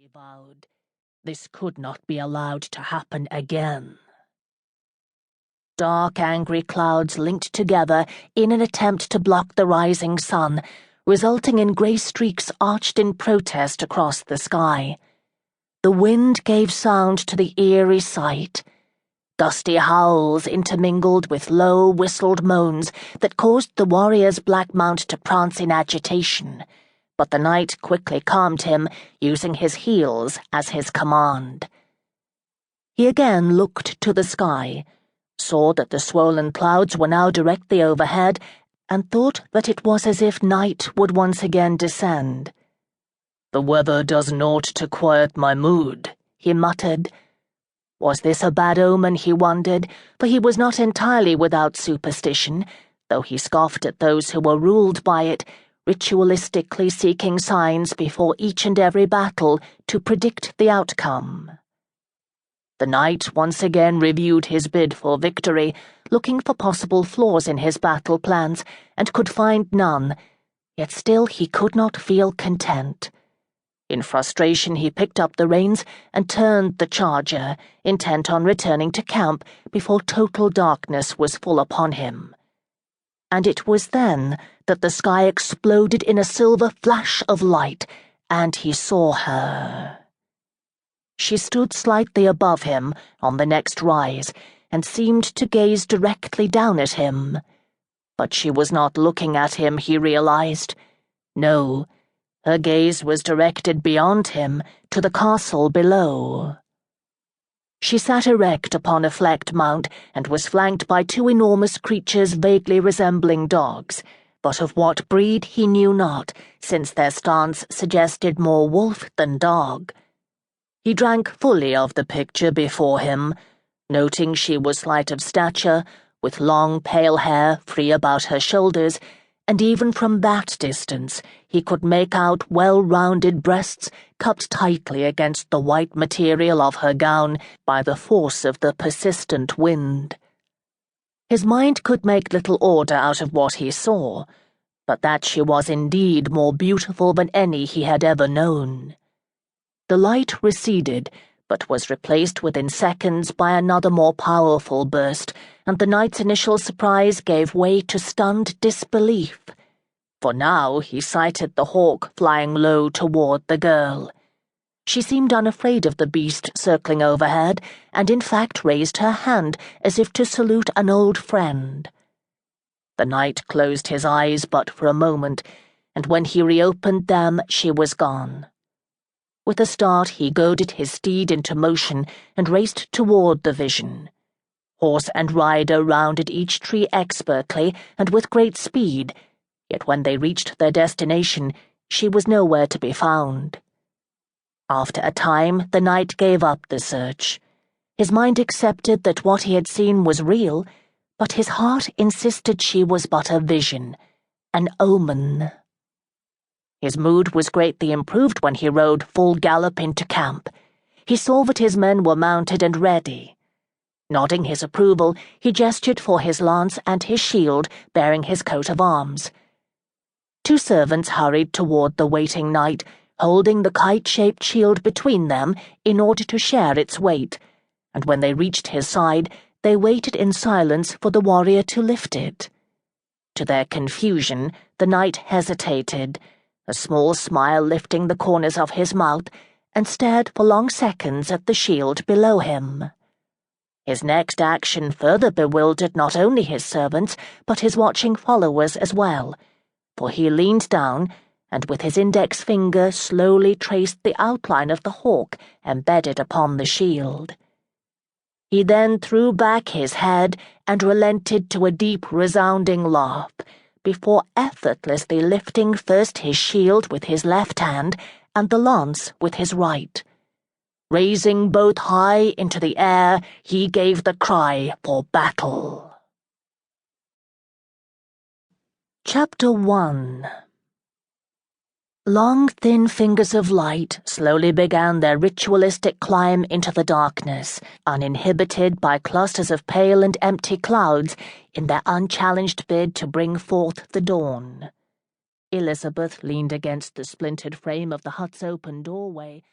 he vowed. This could not be allowed to happen again. Dark, angry clouds linked together in an attempt to block the rising sun, resulting in grey streaks arched in protest across the sky. The wind gave sound to the eerie sight. Gusty howls intermingled with low, whistled moans that caused the warrior's black mount to prance in agitation, but the knight quickly calmed him, using his heels as his command. He again looked to the sky, saw that the swollen clouds were now directly overhead, and thought that it was as if night would once again descend. "The weather does naught to quiet my mood," he muttered. Was this a bad omen, he wondered, for he was not entirely without superstition, though he scoffed at those who were ruled by it, ritualistically seeking signs before each and every battle to predict the outcome. The knight once again reviewed his bid for victory, looking for possible flaws in his battle plans, and could find none, yet still he could not feel content. In frustration he picked up the reins and turned the charger, intent on returning to camp before total darkness was full upon him. And it was then that the sky exploded in a silver flash of light, and he saw her. She stood slightly above him on the next rise, and seemed to gaze directly down at him. But she was not looking at him, he realized. No, her gaze was directed beyond him, to the castle below. She sat erect upon a flecked mount, and was flanked by two enormous creatures vaguely resembling dogs, but of what breed he knew not, since their stance suggested more wolf than dog. He drank fully of the picture before him, noting she was slight of stature, with long pale hair free about her shoulders, and even from that distance he could make out well-rounded breasts cupped tightly against the white material of her gown by the force of the persistent wind. His mind could make little order out of what he saw, but that she was indeed more beautiful than any he had ever known. The light receded, but was replaced within seconds by another more powerful burst, and the knight's initial surprise gave way to stunned disbelief. For now he sighted the hawk flying low toward the girl. She seemed unafraid of the beast circling overhead, and in fact raised her hand as if to salute an old friend. The knight closed his eyes but for a moment, and when he reopened them she was gone. With a start he goaded his steed into motion and raced toward the vision. Horse and rider rounded each tree expertly and with great speed, yet when they reached their destination, she was nowhere to be found. After a time, the knight gave up the search. His mind accepted that what he had seen was real, but his heart insisted she was but a vision, an omen. His mood was greatly improved when he rode full gallop into camp. He saw that his men were mounted and ready. Nodding his approval, he gestured for his lance and his shield, bearing his coat of arms. Two servants hurried toward the waiting knight, holding the kite-shaped shield between them in order to share its weight, and when they reached his side, they waited in silence for the warrior to lift it. To their confusion, the knight hesitated, a small smile lifting the corners of his mouth, and stared for long seconds at the shield below him. His next action further bewildered not only his servants, but his watching followers as well, for he leaned down, and with his index finger slowly traced the outline of the hawk embedded upon the shield. He then threw back his head and relented to a deep, resounding laugh, before effortlessly lifting first his shield with his left hand and the lance with his right. Raising both high into the air, he gave the cry for battle. Chapter 1. Long, thin fingers of light slowly began their ritualistic climb into the darkness, uninhibited by clusters of pale and empty clouds in their unchallenged bid to bring forth the dawn. Elizabeth leaned against the splintered frame of the hut's open doorway,